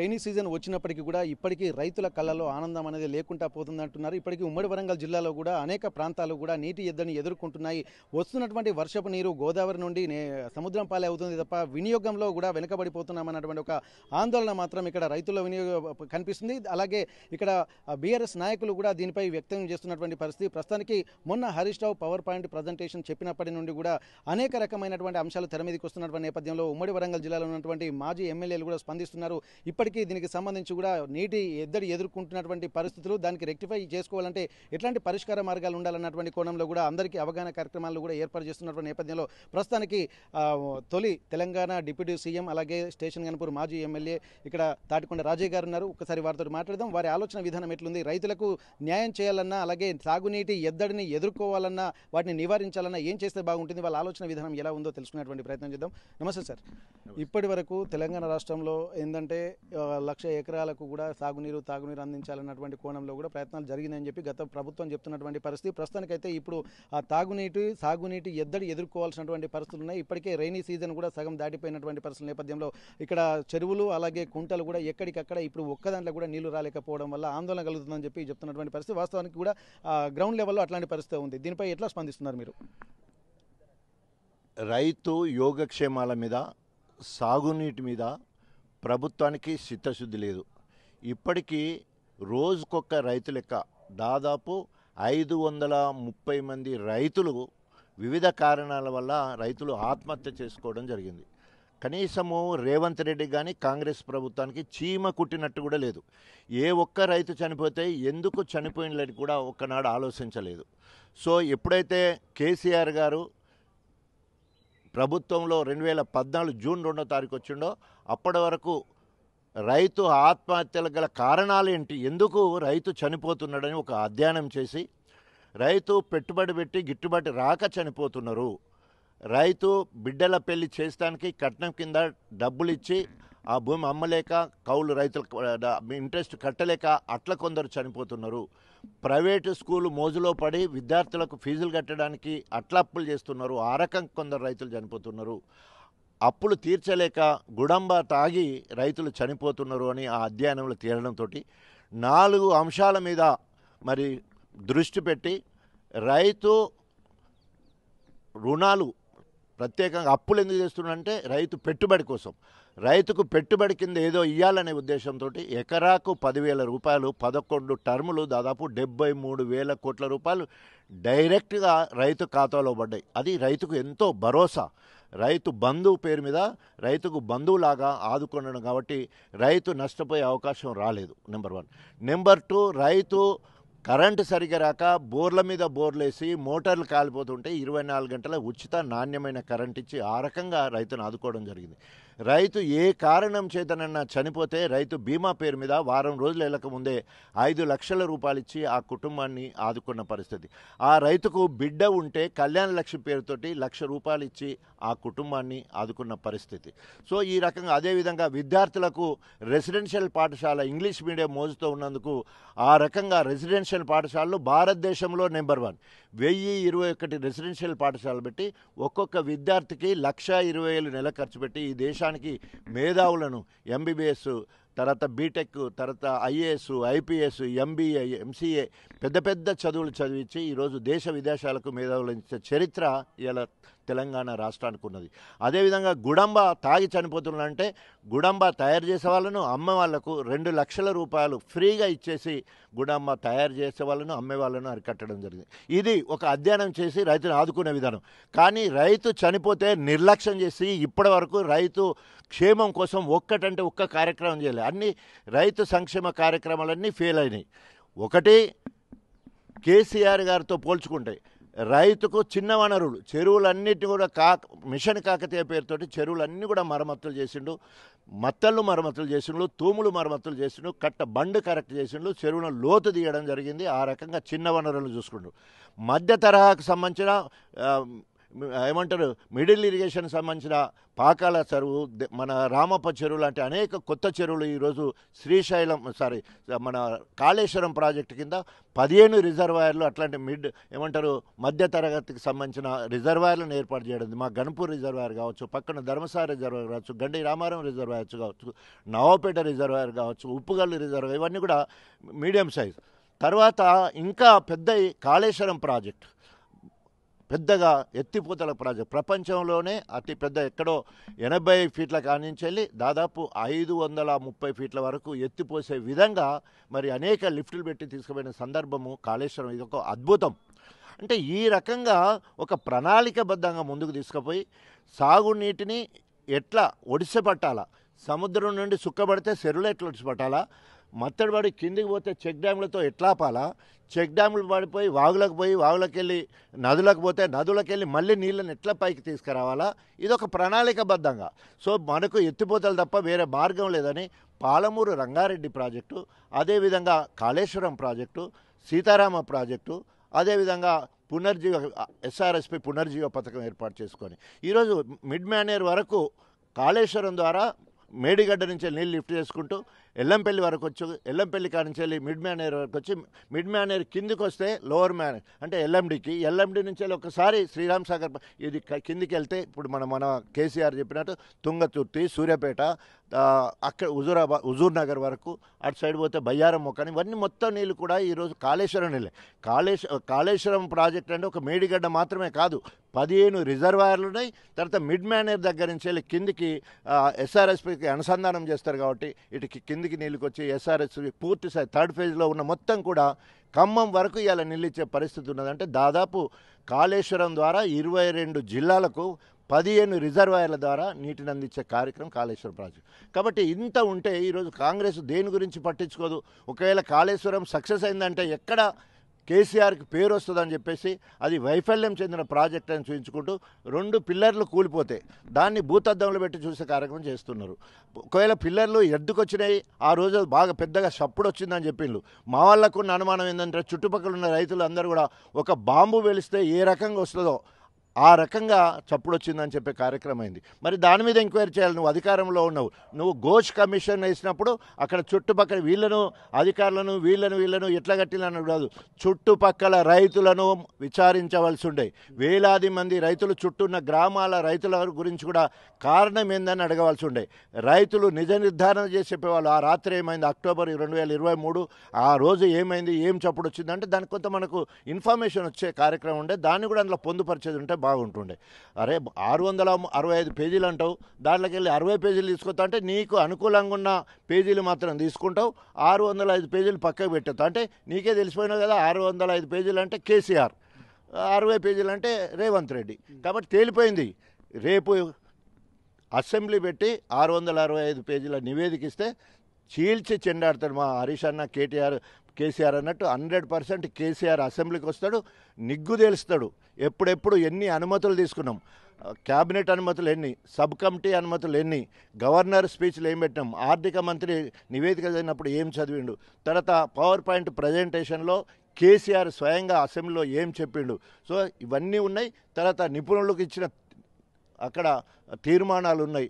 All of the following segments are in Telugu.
రైనీ సీజన్ వచ్చినప్పటికీ కూడా ఇప్పటికీ రైతుల కళ్ళలో ఆనందం అనేది లేకుండా పోతుందంటున్నారు. ఇప్పటికీ ఉమ్మడి వరంగల్ జిల్లాలో కూడా అనేక ప్రాంతాలు కూడా నీటి ఎద్దడిని ఎదుర్కొంటున్నాయి. వస్తున్నటువంటి వర్షపు నీరు గోదావరి నుండి సముద్రం పాలే అవుతుంది తప్ప వినియోగంలో కూడా వెనుకబడిపోతున్నామన్నటువంటి ఒక ఆందోళన మాత్రం ఇక్కడ రైతుల వినియోగం కనిపిస్తుంది. అలాగే ఇక్కడ బీఆర్ఎస్ నాయకులు కూడా దీనిపై వ్యక్తం చేస్తున్నటువంటి పరిస్థితి. ప్రస్తుతానికి మొన్న Harish Rao power point presentation చెప్పినప్పటి నుండి కూడా అనేక రకమైనటువంటి అంశాలు తెర మీదకి వస్తున్నటువంటి నేపథ్యంలో ఉమ్మడి వరంగల్ జిల్లాలో ఉన్నటువంటి మాజీ ఎమ్మెల్యేలు కూడా స్పందిస్తున్నారు. ఇప్పటికీ దీనికి సంబంధించి కూడా నీటి ఎద్దడి ఎదుర్కొంటున్నటువంటి పరిస్థితులు, దానికి రెక్టిఫై చేసుకోవాలంటే ఎట్లాంటి పరిష్కార మార్గాలు ఉండాలన్నటువంటి కోణంలో కూడా అందరికీ అవగాహన కార్యక్రమాలు కూడా ఏర్పాటు చేస్తున్నటువంటి నేపథ్యంలో ప్రస్తుతానికి తొలి తెలంగాణ డిప్యూటీ సీఎం అలాగే స్టేషన్ గన్పూర్ మాజీ ఎమ్మెల్యే ఇక్కడ తాటికొండ రాజయ్య గారు ఉన్నారు. ఒక్కసారి వారితో మాట్లాడదాం. వారి ఆలోచన విధానం ఎట్లుంది, రైతులకు న్యాయం చేయాలన్నా అలాగే సాగునీటి ఎద్దడిని ఎదుర్కోవాలన్నా వాటిని నివారించాలన్నా ఏం చేస్తే బాగుంటుంది, వాళ్ళ ఆలోచన విధానం ఎలా ఉందో తెలుసుకునేటువంటి ప్రయత్నం చేద్దాం. నమస్తే సార్. ఇప్పటి వరకు తెలంగాణ రాష్ట్రంలో ఏంటంటే 1,00,000 ఎకరాలకు కూడా తాగునీరు అందించాలన్నటువంటి కోణంలో కూడా ప్రయత్నాలు జరిగిందని చెప్పి గత ప్రభుత్వం చెప్తున్నటువంటి పరిస్థితి. ప్రస్తుతానికైతే ఇప్పుడు ఆ సాగునీటి ఎద్దడి ఎదుర్కోవాల్సినటువంటి పరిస్థితులు ఉన్నాయి. ఇప్పటికే రైనీ సీజన్ కూడా సగం దాటిపోయినటువంటి పరిస్థితుల నేపథ్యంలో ఇక్కడ చెరువులు అలాగే కుంటలు కూడా ఎక్కడికక్కడ ఇప్పుడు ఒక్కదాంట్లో కూడా నీళ్లు రాలేకపోవడం వల్ల ఆందోళన కలుగుతుందని చెప్పి చెప్తున్నటువంటి పరిస్థితి. వాస్తవానికి కూడా గ్రౌండ్ లెవెల్లో అట్లాంటి పరిస్థితి ఉంది. దీనిపై ఎట్లా స్పందిస్తున్నారు మీరు? రైతు యోగక్షేమాల మీద, సాగునీటి మీద ప్రభుత్వానికి చిత్తశుద్ధి లేదు. ఇప్పటికీ రోజుకొక్క రైతు లెక్క దాదాపు 530 మంది రైతులు వివిధ కారణాల వల్ల రైతులు ఆత్మహత్య చేసుకోవడం జరిగింది. కనీసము రేవంత్ రెడ్డి కానీ కాంగ్రెస్ ప్రభుత్వానికి చీమ కుట్టినట్టు కూడా లేదు. ఏ ఒక్క రైతు చనిపోతే ఎందుకు చనిపోయినని కూడా ఒక్కనాడు ఆలోచించలేదు. సో ఎప్పుడైతే కేసీఆర్ గారు ప్రభుత్వంలో 2014 జూన్ 2వ తారీఖు వచ్చిండో అప్పటి వరకు రైతు ఆత్మహత్యల గల కారణాలేంటి, ఎందుకు రైతు చనిపోతున్నాడని ఒక అధ్యయనం చేసి రైతు పెట్టుబడి పెట్టి గిట్టుబాటు రాక చనిపోతున్నారు, రైతు బిడ్డల పెళ్లి చేస్తానికి కట్నం కింద డబ్బులు ఇచ్చి ఆ భూమి అమ్మలేక కౌలు రైతులు ఇంట్రెస్ట్ కట్టలేక అట్లా కొందరు చనిపోతున్నారు, ప్రైవేటు స్కూలు మోజులో పడి విద్యార్థులకు ఫీజులు కట్టడానికి అట్లా అప్పులు చేస్తున్నారు, ఆ రకం కొందరు రైతులు చనిపోతున్నారు, అప్పులు తీర్చలేక గుడంబ తాగి రైతులు చనిపోతున్నారు అని ఆ అధ్యయనంలో తేలడంతో 4 అంశాల మీద మరి దృష్టి పెట్టి రైతు రుణాలు ప్రత్యేకంగా అప్పులు ఎందుకు చేస్తున్నారంటే రైతు పెట్టుబడి కోసం, రైతుకు పెట్టుబడి కింద ఏదో ఇవ్వాలనే ఉద్దేశంతో ఎకరాకు 10,000 రూపాయలు 11 టర్ములు దాదాపు 73,000 కోట్ల రూపాయలు డైరెక్ట్గా రైతు ఖాతాలో పడ్డాయి. అది రైతుకు ఎంతో భరోసా. రైతు బంధువు పేరు మీద రైతుకు బంధువులాగా ఆదుకున్నాడు కాబట్టి రైతు నష్టపోయే అవకాశం రాలేదు. నెంబర్ 1. నెంబర్ 2, రైతు కరెంటు సరిగా రాక బోర్ల మీద బోర్లేసి మోటార్లు కాలిపోతుంటే 24 గంటల ఉచిత నాణ్యమైన కరెంట్ ఇచ్చి ఆ రకంగా రైతును ఆదుకోవడం జరిగింది. రైతు ఏ కారణం చేతనన్నా చనిపోతే రైతు బీమా పేరు మీద వారం రోజులు వెళ్ళక ముందే 5 లక్షల రూపాయలు ఇచ్చి ఆ కుటుంబాన్ని ఆదుకున్న పరిస్థితి. ఆ రైతుకు బిడ్డ ఉంటే కళ్యాణ లక్ష్మి పేరుతోటి 1,00,000 రూపాయలు ఇచ్చి ఆ కుటుంబాన్ని ఆదుకున్న పరిస్థితి. సో ఈ రకంగా అదేవిధంగా విద్యార్థులకు రెసిడెన్షియల్ పాఠశాల ఇంగ్లీష్ మీడియం మోజుతో ఉన్నందుకు ఆ రకంగా రెసిడెన్షియల్ పాఠశాలలు భారతదేశంలో నెంబర్ 1. 1021 రెసిడెన్షియల్ పాఠశాలలు పెట్టి ఒక్కొక్క విద్యార్థికి 1,20,000 నెల ఖర్చు పెట్టి ఈ దేశానికి మేధావులను ఎంబీబీఎస్ తర్వాత బీటెక్ తర్వాత ఐఏఎస్ ఐపీఎస్ ఎంబీఏ ఎంసీఏ పెద్ద పెద్ద చదువులు చదివించి ఈరోజు దేశ విదేశాలకు మేధావులు ఇచ్చే చరిత్ర ఇలా తెలంగాణ రాష్ట్రానికి ఉన్నది. అదేవిధంగా గుడంబ తాగి చనిపోతున్నారంటే గుడంబ తయారు చేసే వాళ్ళను అమ్మే వాళ్లకు 2 లక్షల రూపాయలు ఫ్రీగా ఇచ్చేసి గుడంబ తయారు చేసే వాళ్ళను అమ్మే వాళ్ళను అరికట్టడం జరిగింది. ఇది ఒక అధ్యయనం చేసి రైతును ఆదుకునే విధానం. కానీ రైతు చనిపోతే నిర్లక్ష్యం చేసి ఇప్పటి వరకు రైతు క్షేమం కోసం ఒక్కటంటే ఒక్క కార్యక్రమం చేయలేదు. అన్ని రైతు సంక్షేమ కార్యక్రమాలన్నీ ఫెయిల్ అయినాయి. ఒకటి కేసీఆర్ గారితో పోల్చుకుంటే రైతుకు చిన్న వనరులు చెరువులన్నిటి కూడా మిషన్ కాకతీయ పేరుతోటి చెరువులన్నీ కూడా మరమ్మతులు చేసిండు, మత్తళ్ళు మరమ్మతులు చేసిండు, తూములు మరమ్మతులు చేసిండు, కట్ట బండ్ కరెక్ట్ చేసిండు, చెరువును లోతు తీయడం జరిగింది. ఆ రకంగా చిన్న వనరులు చూసుకుంటూ మధ్య తరహాకు సంబంధించిన ఏమంటారు మిడిల్ ఇరిగేషన్ సంబంధించిన పాకాల చెరువు, మన రామప్ప చెరువు లాంటి అనేక కొత్త చెరువులు ఈరోజు శ్రీశైలం మన కాళేశ్వరం ప్రాజెక్టు కింద 15 రిజర్వాయర్లు అట్లాంటి ఏమంటారు మధ్య తరగతికి సంబంధించిన రిజర్వాయర్లను ఏర్పాటు చేయడం. మా గణపూర్ రిజర్వాయర్ కావచ్చు, పక్కన ధర్మసార రిజర్వాయర్ కావచ్చు, గండి రామారం రిజర్వాయర్ కావచ్చు, నవాపేట రిజర్వాయర్ కావచ్చు, ఉప్పుగల్లు రిజర్వాయర్, ఇవన్నీ కూడా మీడియం సైజ్. తర్వాత ఇంకా పెద్ద కాళేశ్వరం ప్రాజెక్ట్, పెద్దగా ఎత్తిపోతల ప్రాజెక్ట్, ప్రపంచంలోనే అతి పెద్ద, ఎక్కడో 80 ఫీట్ల కానించి వెళ్ళి దాదాపు 530 ఫీట్ల వరకు ఎత్తిపోసే విధంగా మరి అనేక లిఫ్టులు పెట్టి తీసుకుపోయిన సందర్భము కాళేశ్వరం. ఇది ఒక అద్భుతం. అంటే ఈ రకంగా ఒక ప్రణాళికబద్ధంగా ముందుకు తీసుకుపోయి సాగునీటిని ఎట్లా ఒడిసిపట్టాలా, సముద్రం నుండి సుక్కబడితే చెరువులు ఎట్లా ఒడిసిపట్టాలా, మత్తడి పడి కిందికి పోతే చెక్ డ్యాములతో ఎట్లా ఆపాలా, చెక్ డ్యాములు పడిపోయి వాగులకు పోయి వాగులకు వెళ్ళి నదులకు పోతే నదులకు వెళ్ళి మళ్ళీ నీళ్ళని ఎట్లా పైకి తీసుకురావాలా, ఇదొక ప్రణాళికబద్ధంగా. సో మనకు ఎత్తిపోతలు తప్ప వేరే మార్గం లేదని పాలమూరు రంగారెడ్డి ప్రాజెక్టు, అదేవిధంగా కాళేశ్వరం ప్రాజెక్టు, సీతారామ ప్రాజెక్టు, అదేవిధంగా పునర్జీవ ఎస్ఆర్ఎస్పి పునర్జీవ పథకం ఏర్పాటు చేసుకొని ఈరోజు మిడ్ మేనేర్ వరకు కాళేశ్వరం ద్వారా మేడిగడ్డ నుంచి నీళ్ళు లిఫ్ట్ చేసుకుంటూ ఎల్లంపల్లి వరకు వచ్చి, ఎల్లంపల్లి కాడి నుంచి వెళ్ళి మిడ్ మేనేర్ వరకు వచ్చి, మిడ్ మేనేర్ కిందికి వస్తే లోవర్ మేనేర్ అంటే ఎల్ఎండికి, ఎల్ఎండి నుంచి వెళ్ళి ఒకసారి శ్రీరామ్ సాగర్ ఇది కిందికి వెళ్తే ఇప్పుడు మన కేసీఆర్ చెప్పినట్టు తుంగతుర్తి, సూర్యాపేట, అక్కడ హుజూర్ నగర్ వరకు, అటు సైడ్ పోతే బయ్యారం మొక్కని, ఇవన్నీ మొత్తం నీళ్ళు కూడా ఈరోజు కాళేశ్వరం నీళ్ళే. కాళేశ్వరం ప్రాజెక్ట్ అంటే ఒక మేడిగడ్డ మాత్రమే కాదు, 15 రిజర్వాయర్లు ఉన్నాయి. తర్వాత మిడ్ మేనేర్ దగ్గర నుంచి వెళ్ళి కిందికి ఎస్ఆర్ఎస్పికి అనుసంధానం చేస్తారు కాబట్టి ఇటు కిందికి నీళ్ళకి వచ్చి ఎస్ఆర్ఎస్పి పూర్తి స్థాయి 3rd ఫేజ్లో ఉన్న మొత్తం కూడా ఖమ్మం వరకు ఇలా నిలిచే పరిస్థితి ఉన్నదంటే దాదాపు కాళేశ్వరం ద్వారా 22 జిల్లాలకు 15 రిజర్వాయర్ల ద్వారా నీటిని అందించే కార్యక్రమం కాళేశ్వరం ప్రాజెక్టు. కాబట్టి ఇంత ఉంటే ఈరోజు కాంగ్రెస్ దేని గురించి పట్టించుకోదు. ఒకవేళ కాళేశ్వరం సక్సెస్ అయిందంటే ఎక్కడ కేసీఆర్కి పేరు వస్తుందని చెప్పేసి అది వైఫల్యం చెందిన ప్రాజెక్ట్ అని చూపించుకుంటూ 2 పిల్లర్లు కూలిపోతే దాన్ని భూతద్దంలో పెట్టి చూసే కార్యక్రమం చేస్తున్నారు. ఒకవేళ పిల్లర్లు ఎద్దుకొచ్చినాయి, ఆ రోజు బాగా పెద్దగా చప్పుడు వచ్చిందని చెప్పిండ్రు. మా వాళ్ళకున్న అనుమానం ఏంటంటే చుట్టుపక్కల ఉన్న రైతులు అందరూ కూడా ఒక బాంబు వెలిస్తే ఏ రకంగా వస్తుందో ఆ రకంగా చప్పుడు వచ్చిందని చెప్పే కార్యక్రమం అయింది. మరి దాని మీద ఎంక్వైరీ చేయాలి. నువ్వు అధికారంలో ఉన్నావు, నువ్వు ఘోష్ కమిషన్ వేసినప్పుడు అక్కడ చుట్టుపక్కల వీళ్ళను అధికారులను వీళ్ళను ఎట్లా కట్టిలని కాదు, చుట్టుపక్కల రైతులను విచారించవలసి ఉండే. వేలాది మంది రైతులు చుట్టూ ఉన్న గ్రామాల రైతుల గురించి కూడా కారణం ఏందని అడగవలసి ఉండే. రైతులు నిజ నిర్ధారణ చేసి చెప్పేవాళ్ళు. ఆ రాత్రి ఏమైంది, అక్టోబర్ 2023 ఆ రోజు ఏమైంది, ఏం చప్పుడు వచ్చిందంటే దానికి కొంత మనకు ఇన్ఫర్మేషన్ వచ్చే కార్యక్రమం ఉండే. దాన్ని కూడా అందులో పొందుపరిచేది ఉంటే బాగుంటుండే. అరే 665 పేజీలు అంటావు, దాంట్లోకి వెళ్ళి 60 పేజీలు తీసుకొస్తా అంటే నీకు అనుకూలంగా ఉన్న పేజీలు మాత్రం తీసుకుంటావు, 605 పేజీలు పక్కకు పెట్టేస్తావు. అంటే నీకే తెలిసిపోయినావు కదా 605 పేజీలు అంటే కేసీఆర్, 60 పేజీలు అంటే రేవంత్ రెడ్డి. కాబట్టి తేలిపోయింది. రేపు అసెంబ్లీ పెట్టి 665 పేజీల నివేదిక ఇస్తే చీల్చి చెండాడతాడు మా హరీష్ అన్న, కేసీఆర్ అన్నట్టు 100% కేసీఆర్ అసెంబ్లీకి వస్తాడు, నిగ్గు తేలుస్తాడు. ఎప్పుడెప్పుడు ఎన్ని అనుమతులు తీసుకున్నాం, క్యాబినెట్ అనుమతులు ఎన్ని, సబ్ కమిటీ అనుమతులు ఎన్ని, గవర్నర్ స్పీచ్లు ఏం పెట్టినాం, ఆర్థిక మంత్రి నివేదిక చదివినప్పుడు ఏం చదివిండు, తర్వాత పవర్ పాయింట్ ప్రజెంటేషన్లో కేసీఆర్ స్వయంగా అసెంబ్లీలో ఏం చెప్పిండు. సో ఇవన్నీ ఉన్నాయి. తర్వాత నిపుణులకు ఇచ్చిన అక్కడ తీర్మానాలు ఉన్నాయి,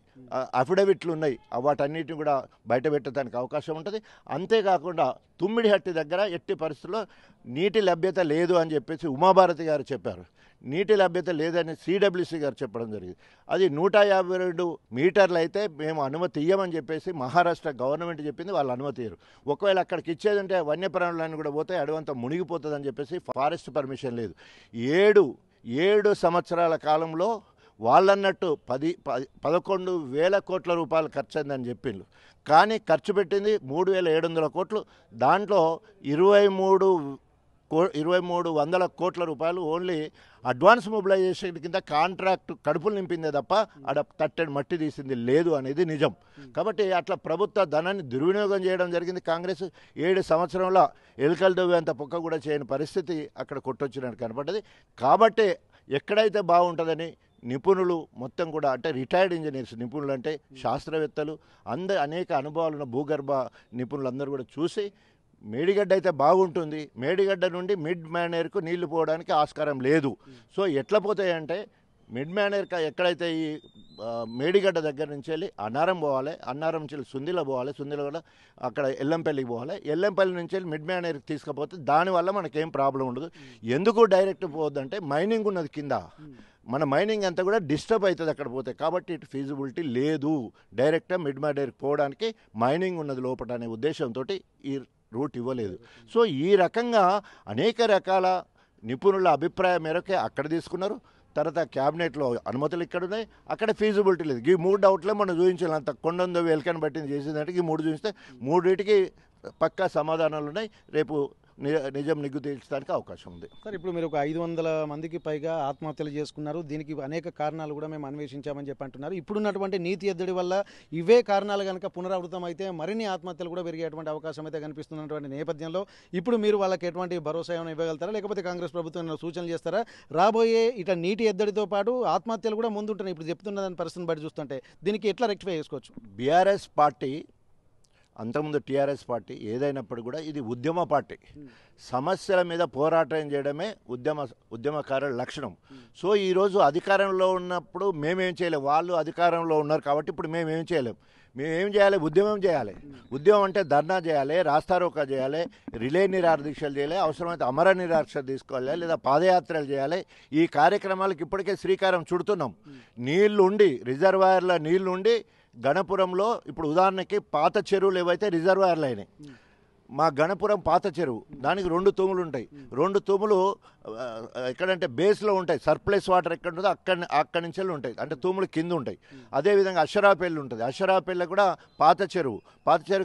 అఫిడవిట్లు ఉన్నాయి. వాటన్నిటిని కూడా బయట పెట్టడానికి అవకాశం ఉంటుంది. అంతేకాకుండా తుమ్మిడిహట్టి దగ్గర ఎట్టి పరిస్థితుల్లో నీటి లభ్యత లేదు అని చెప్పేసి ఉమాభారతి గారు చెప్పారు. నీటి లభ్యత లేదని సిడబ్ల్యూసి గారు చెప్పడం జరిగింది. అది 152 మీటర్లు అయితే మేము అనుమతి ఇయ్యమని చెప్పేసి మహారాష్ట్ర గవర్నమెంట్ చెప్పింది, వాళ్ళు అనుమతి ఇయ్యరు. ఒకవేళ అక్కడికి ఇచ్చేదంటే వన్యప్రాణులన్నీ కూడా పోతే అడవంతా మునిగిపోతుందని చెప్పేసి ఫారెస్ట్ పర్మిషన్ లేదు. 7 సంవత్సరాల కాలంలో వాళ్ళన్నట్టు 11,000 కోట్ల రూపాయలు ఖర్చు అయిందని చెప్పిండ్రు. కానీ ఖర్చు పెట్టింది 3,700 కోట్లు. దాంట్లో 2,300 కోట్ల రూపాయలు ఓన్లీ అడ్వాన్స్ మొబిలైజేషన్ కింద కాంట్రాక్ట్ కడుపులు నింపిందే తప్ప ఆడ తట్టెడు మట్టి తీసింది లేదు అనేది నిజం. కాబట్టి అట్లా ప్రభుత్వ ధనాన్ని దుర్వినియోగం చేయడం జరిగింది కాంగ్రెస్. 7 సంవత్సరంలో ఎలుకలు దవ్వేంత పొక్క కూడా చేయని పరిస్థితి అక్కడ కొట్టొచ్చినట్టు కనపడ్డది. కాబట్టి ఎక్కడైతే బాగుంటుందని నిపుణులు మొత్తం కూడా, అంటే రిటైర్డ్ ఇంజనీర్స్, నిపుణులు అంటే శాస్త్రవేత్తలు, అనేక అనుభవాలు ఉన్న భూగర్భ నిపుణులు అందరూ కూడా చూసి మేడిగడ్డ అయితే బాగుంటుంది, మేడిగడ్డ నుండి మిడ్ మేనేర్కు నీళ్లు పోవడానికి ఆస్కారం లేదు. సో ఎట్లా పోతాయంటే మిడ్ మేనేర్ ఎక్కడైతే ఈ మేడిగడ్డ దగ్గర నుంచి వెళ్ళి అన్నారం పోవాలి, అన్నారం నుంచి వెళ్ళి సుందిల పోవాలి, సుందిల కూడా అక్కడ ఎల్లంపల్లికి పోవాలి, ఎల్లంపల్లి నుంచి వెళ్ళి మిడ్ మేనేర్కి తీసుకుపోతే దానివల్ల మనకేం ప్రాబ్లం ఉండదు. ఎందుకు డైరెక్ట్ పోవద్దంటే మైనింగ్ ఉన్నది కింద, మన మైనింగ్ అంతా కూడా డిస్టర్బ్ అవుతుంది అక్కడ పోతే, కాబట్టి ఇటు ఫీజిబిలిటీ లేదు డైరెక్ట్గా మిడ్ మేనేర్కి పోవడానికి, మైనింగ్ ఉన్నది లోపల అనే ఉద్దేశంతో ఈ రూట్ ఇవ్వలేదు. సో ఈ రకంగా అనేక రకాల నిపుణుల అభిప్రాయం మేరకే అక్కడ తీసుకున్నారు. తర్వాత క్యాబినెట్లో అనుమతులు ఇక్కడ ఉన్నాయి, అక్కడ ఫీజిబిలిటీ లేదు. ఈ 3 డౌట్లే మనం చూపించాలి. అంత కొండందో వెల్కని బట్టి చేసిందంటే ఈ 3 చూపిస్తే 3టికి పక్కా సమాధానాలు ఉన్నాయి. రేపు నిజం నిగ్గు తీర్చడానికి అవకాశం ఉంది. సార్, ఇప్పుడు మీరు ఒక 500 మందికి పైగా ఆత్మహత్యలు చేసుకున్నారు, దీనికి అనేక కారణాలు కూడా మేము అన్వేషించామని చెప్పి అంటున్నారు. ఇప్పుడున్నటువంటి నీతి ఎద్దడి వల్ల ఇవే కారణాలు కనుక పునరావృతం అయితే మరిన్ని ఆత్మహత్యలు కూడా పెరిగేటువంటి అవకాశం అయితే కనిపిస్తున్నటువంటి నేపథ్యంలో ఇప్పుడు మీరు వాళ్ళకి ఎటువంటి భరోసా ఏమైనా ఇవ్వగలుగుతారా, లేకపోతే కాంగ్రెస్ ప్రభుత్వం సూచనలు చేస్తారా? రాబోయే ఇట నీటి ఎద్దడితో పాటు ఆత్మహత్యలు కూడా ముందుంటున్నాయి ఇప్పుడు చెప్తున్న దాని పరిస్థితిని బట్టి చూస్తుంటే, దీనికి ఎట్లా రెక్టిఫై చేసుకోవచ్చు? బీఆర్ఎస్ పార్టీ అంతకుముందు టీఆర్ఎస్ పార్టీ ఏదైనప్పుడు కూడా ఇది ఉద్యమ పార్టీ. సమస్యల మీద పోరాటం చేయడమే ఉద్యమకారుల లక్షణం. సో ఈరోజు అధికారంలో ఉన్నప్పుడు మేమేం చేయలేం, వాళ్ళు అధికారంలో ఉన్నారు కాబట్టి ఇప్పుడు మేమేం చేయలేం. మేమేం చేయాలి? ఉద్యమం చేయాలి. ఉద్యమం అంటే ధర్నా చేయాలి, రాస్తారోకా చేయాలి, రిలే నిరాదీక్షలు చేయాలి, అవసరమైతే అమర నిరాక్ష తీసుకోవాలి, లేదా పాదయాత్రలు చేయాలి. ఈ కార్యక్రమాలకు ఇప్పటికే శ్రీకారం చుడుతున్నాం. నీళ్లుండి, రిజర్వాయర్ల నీళ్లుండి గణపురంలో ఇప్పుడు ఉదాహరణకి పాత చెరువులు ఏవైతే రిజర్వాయర్లు అయినాయి, మా గణపురం పాత చెరువు, దానికి 2 తూములు ఉంటాయి. 2 తూములు ఎక్కడంటే బేస్లో ఉంటాయి, సర్ప్లస్ వాటర్ ఎక్కడ ఉంటుందో అక్కడి నుంచి ఉంటాయి, అంటే తూములు కింద ఉంటాయి. అదేవిధంగా అషరాపల్లి ఉంటుంది, అషరాపల్లి కూడా పాత చెరువు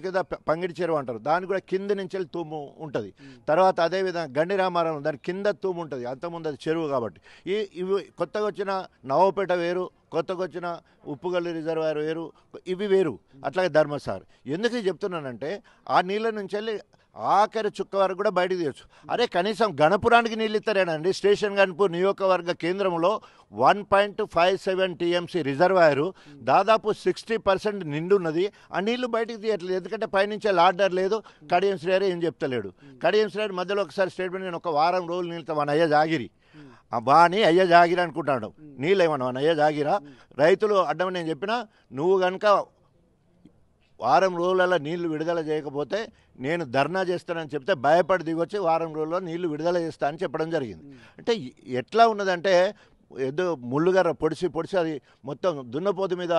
కింద పంగిడి చెరువు అంటారు, దానికి కూడా కింద నుంచి తూము ఉంటుంది. తర్వాత అదేవిధంగా గండి రామారం, దాని కింద తూము ఉంటుంది, అంతకుముందు అది చెరువు కాబట్టి. ఇవి కొత్తగా వచ్చిన నవపేట వేరు, కొత్తగా వచ్చిన ఉప్పుగల్లు రిజర్వాయర్ వేరు, ఇవి వేరు. అట్లాగే ధర్మసార్. ఎందుకు చెప్తున్నానంటే ఆ నీళ్ళ నుంచి వెళ్ళి ఆఖరి చుక్క వరకు కూడా బయటకు తీయచ్చు. అరే కనీసం గణపురానికి నీళ్ళు ఇస్తారేనండి. స్టేషన్ గణపూర్ నియోజకవర్గ కేంద్రంలో 1.57 టీఎంసీ రిజర్వాయరు, దాదాపు 60% నిండున్నది. ఆ నీళ్లు బయటకు తీయట్లేదు, ఎందుకంటే పైనుంచే ఆర్డర్ లేదు. కడియం శ్రేయర్ ఏం చెప్తలేడు. కడియం శ్రేయర్ మధ్యలో ఒకసారి స్టేట్మెంట్, నేను ఒక వారం రోజులు నీళ్ళతో మన అయ్య జాగిరి బాని అయ్య జాగిరా అనుకుంటాడు. నీళ్ళేమన్నా అయ్య జాగిరా? రైతులు అడ్డం నేను చెప్పినా, నువ్వు కనుక వారం రోజులలో నీళ్లు విడుదల చేయకపోతే నేను ధర్నా చేస్తానని చెప్తే భయపడి దిగొచ్చి వారం రోజుల్లో నీళ్లు విడుదల చేస్తా అని చెప్పడం జరిగింది. అంటే ఎట్లా ఉన్నదంటే ఏదో ముళ్ళుగార పొడిచి అది మొత్తం దున్నపోతు మీద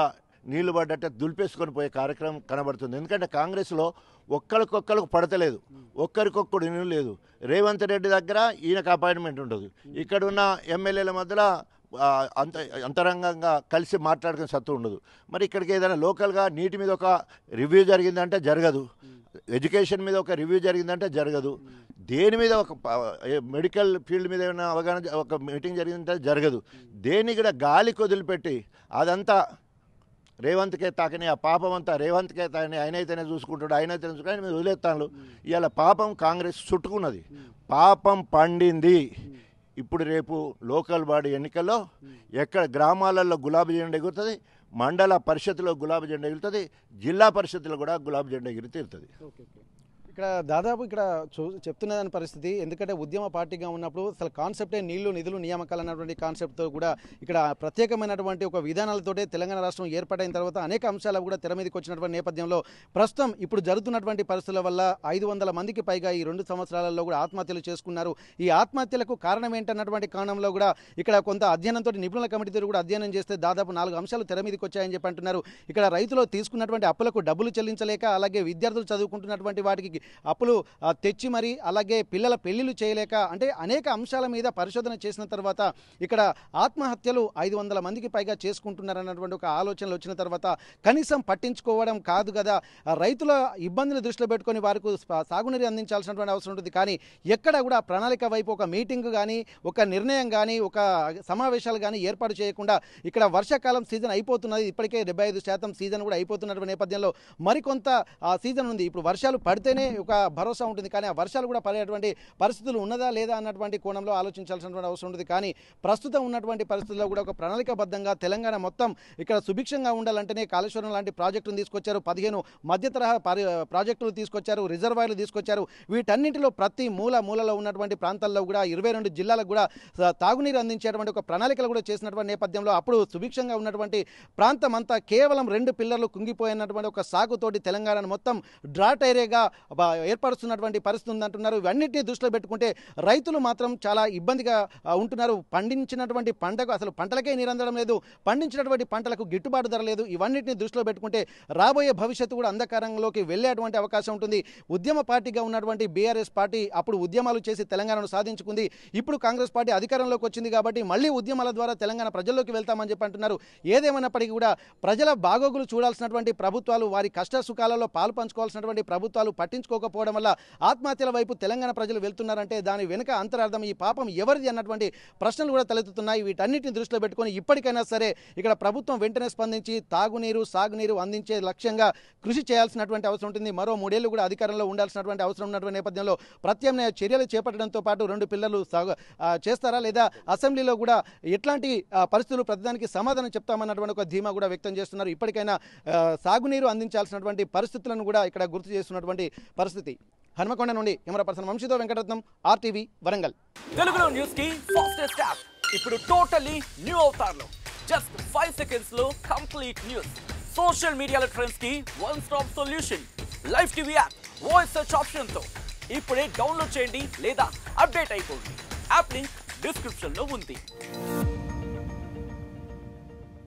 నీళ్లు పడ్డట్టే దులిపేసుకొని పోయే కార్యక్రమం కనబడుతుంది. ఎందుకంటే కాంగ్రెస్లో ఒక్కరికొక్కరికి పడతలేదు, ఒక్కరికొక్కడు నీళ్ళు లేదు. రేవంత్ రెడ్డి దగ్గర ఈయనకు అపాయింట్మెంట్ ఉండదు, ఇక్కడున్న ఎమ్మెల్యేల మధ్యలో అంతరంగంగా కలిసి మాట్లాడుకునే సత్తు ఉండదు. మరి ఇక్కడికి ఏదైనా లోకల్గా నీటి మీద ఒక రివ్యూ జరిగిందంటే జరగదు, ఎడ్యుకేషన్ మీద ఒక రివ్యూ జరిగిందంటే జరగదు, దేని మీద ఒక మెడికల్ ఫీల్డ్ మీద ఏమైనా అవగాహన ఒక మీటింగ్ జరిగిందంటే జరగదు. దేని కూడా గాలికి వదిలిపెట్టి అదంతా రేవంత్కే తాకని, ఆ పాపం అంతా రేవంత్కే తాకని, ఆయనైతేనే చూసుకుంటాడు, ఆయనైతేనే చూసుకుంటాడు, మీరు వదిలేస్తాను. ఇవాళ పాపం కాంగ్రెస్ చుట్టుకున్నది, పాపం పండింది. ఇప్పుడు రేపు లోకల్ బాడీ ఎన్నికల్లో ఎక్కడ గ్రామాలలో గులాబీ జెండా ఎగురుతుంది, మండల పరిషత్తులో గులాబీ జెండా ఎగురుతుంది, జిల్లా పరిషత్తులో కూడా గులాబీ జెండా ఎగిరి తీరుతుంది. ఇక్కడ దాదాపు ఇక్కడ చెప్తున్నదాని పరిస్థితి, ఎందుకంటే ఉద్యమ పార్టీగా ఉన్నప్పుడు అసలు కాన్సెప్టే నీళ్లు నిధులు నియామకాలు అన్నటువంటి కాన్సెప్ట్తో కూడా ఇక్కడ ప్రత్యేకమైనటువంటి ఒక విధానాలతోటే తెలంగాణ రాష్ట్రం ఏర్పాటైన తర్వాత అనేక అంశాలు కూడా తెర మీదకి వచ్చినటువంటి నేపథ్యంలో ప్రస్తుతం ఇప్పుడు జరుగుతున్నటువంటి పరిస్థితుల వల్ల 500 మందికి పైగా ఈ 2 సంవత్సరాలలో కూడా ఆత్మహత్యలు చేసుకున్నారు. ఈ ఆత్మహత్యలకు కారణం ఏంటన్నటువంటి కారణంలో కూడా ఇక్కడ కొంత అధ్యయనంతో నిపుణుల కమిటీతో కూడా అధ్యయనం చేస్తే దాదాపు 4 అంశాలు తెర మీదకి వచ్చాయని చెప్పి అంటున్నారు. ఇక్కడ రైతులు తీసుకున్నటువంటి అప్పులకు డబ్బులు చెల్లించలేక, అలాగే విద్యార్థులు చదువుకుంటున్నటువంటి వాటికి అప్పులు తెచ్చి మరి, అలాగే పిల్లల పెళ్లిళ్ళు చేయలేక, అంటే అనేక అంశాల మీద పరిశోధన చేసిన తర్వాత ఇక్కడ ఆత్మహత్యలు 500 మందికి పైగా చేసుకుంటున్నారన్నటువంటి ఒక ఆలోచనలు వచ్చిన తర్వాత కనీసం పట్టించుకోవడం కాదు కదా, రైతుల ఇబ్బందిని దృష్టిలో పెట్టుకొని వారికి సాగునీరు అందించాల్సినటువంటి అవసరం ఉంటుంది. కానీ ఎక్కడ కూడా ప్రణాళిక వైపు ఒక మీటింగ్ కానీ, ఒక నిర్ణయం కానీ, ఒక సమావేశాలు కానీ ఏర్పాటు చేయకుండా ఇక్కడ వర్షాకాలం సీజన్ అయిపోతున్నది, ఇప్పటికే 75% సీజన్ కూడా అయిపోతున్నటువంటి నేపథ్యంలో మరికొంత సీజన్ ఉంది. ఇప్పుడు వర్షాలు పడితేనే ఒక భరోసా ఉంటుంది. కానీ ఆ వర్షాలు కూడా పడేటువంటి పరిస్థితులు ఉన్నదా లేదా అన్నటువంటి కోణంలో ఆలోచించాల్సినటువంటి అవసరం ఉంటుంది. కానీ ప్రస్తుతం ఉన్నటువంటి పరిస్థితుల్లో కూడా ఒక ప్రణాళికాబద్ధంగా తెలంగాణ మొత్తం ఇక్కడ సుభిక్షంగా ఉండాలంటేనే కాళేశ్వరం లాంటి ప్రాజెక్టును తీసుకొచ్చారు. 15 మధ్య తరహా ప్రాజెక్టులు తీసుకొచ్చారు, రిజర్వాయర్లు తీసుకొచ్చారు. వీటన్నింటిలో ప్రతి మూలలో ఉన్నటువంటి ప్రాంతాల్లో కూడా 22 జిల్లాలకు కూడా తాగునీరు అందించేటువంటి ఒక ప్రణాళికలు కూడా చేసినటువంటి నేపథ్యంలో అప్పుడు సుభిక్షంగా ఉన్నటువంటి ప్రాంతం అంతా కేవలం 2 పిల్లర్లు కుంగిపోయినటువంటి ఒక సాగుతోటి తెలంగాణను మొత్తం డ్రాట్ ఏరియాగా ఏర్పరుస్తున్నటువంటి పరిస్థితి ఉందంటున్నారు. ఇవన్నిటిని దృష్టిలో పెట్టుకుంటే రైతులు మాత్రం చాలా ఇబ్బందిగా ఉంటున్నారు. పండించినటువంటి పంటకు అసలు పంటలకే నీరు అందడం లేదు, పండించినటువంటి పంటలకు గిట్టుబాటు ధర లేదు. ఇవన్నిటిని దృష్టిలో పెట్టుకుంటే రాబోయే భవిష్యత్తు కూడా అంధకారంలోకి వెళ్ళేటువంటి అవకాశం ఉంటుంది. ఉద్యమ పార్టీగా ఉన్నటువంటి బీఆర్ఎస్ పార్టీ అప్పుడు ఉద్యమాలు చేసి తెలంగాణను సాధించుకుంది. ఇప్పుడు కాంగ్రెస్ పార్టీ అధికారంలోకి వచ్చింది కాబట్టి మళ్ళీ ఉద్యమాల ద్వారా తెలంగాణ ప్రజల్లోకి వెళ్తామని చెప్పి అంటున్నారు. ఏదేమైనప్పటికీ కూడా ప్రజల బాగోగులు చూడాల్సినటువంటి ప్రభుత్వాలు, వారి కష్ట సుఖాలలో పాలు పంచుకోవాల్సినటువంటి ప్రభుత్వాలు పట్టించుకోకపోవడం వల్ల ఆత్మహత్యల వైపు తెలంగాణ ప్రజలు వెళ్తున్నారంటే దాని వెనుక అంతరార్థం ఈ పాపం ఎవరిది అన్నటువంటి ప్రశ్నలు కూడా తలెత్తుతున్నాయి. వీటన్నిటిని దృష్టిలో పెట్టుకొని ఇప్పటికైనా సరే ఇక్కడ ప్రభుత్వం వెంటనే స్పందించి తాగునీరు, సాగునీరు అందించే లక్ష్యంగా కృషి చేయాల్సినటువంటి అవసరం ఉంటుంది. మరో 3 ఏళ్లు కూడా అధికారంలో ఉండాల్సినటువంటి అవసరం ఉన్నటువంటి నేపథ్యంలో ప్రత్యామ్నాయ చర్యలు చేపట్టడంతో పాటు 2 పిల్లలు చేస్తారా లేదా అసెంబ్లీలో కూడా ఎట్లాంటి పరిస్థితులు ప్రతిదానికి సమాధానం చెప్తామన్నటువంటి ఒక ధీమా కూడా వ్యక్తం చేస్తున్నారు. ఇప్పటికైనా సాగునీరు అందించాల్సినటువంటి పరిస్థితులను కూడా ఇక్కడ గుర్తు చేస్తున్నటువంటి పరిస్థితి. హనుమకొండ నుండి కెమెరా పర్సన్ వంశీతో వెంకటరత్నం, RTV వరంగల్. తెలుగులో న్యూస్ కి ఫాస్టెస్ట్ యాప్ ఇప్పుడు టోటల్లీ న్యూ అవతార్లో జస్ట్ 5 సెకండ్స్ లో కంప్లీట్ న్యూస్. సోషల్ మీడియాలో ట్రెండ్స్ కి one stop solution. Live TV app voice search option తో ఇప్పుడే డౌన్లోడ్ చేయండి లేదా అప్డేట్ అయిపోండి. యాప్ లింక్ డిస్క్రిప్షన్ లో ఉంది.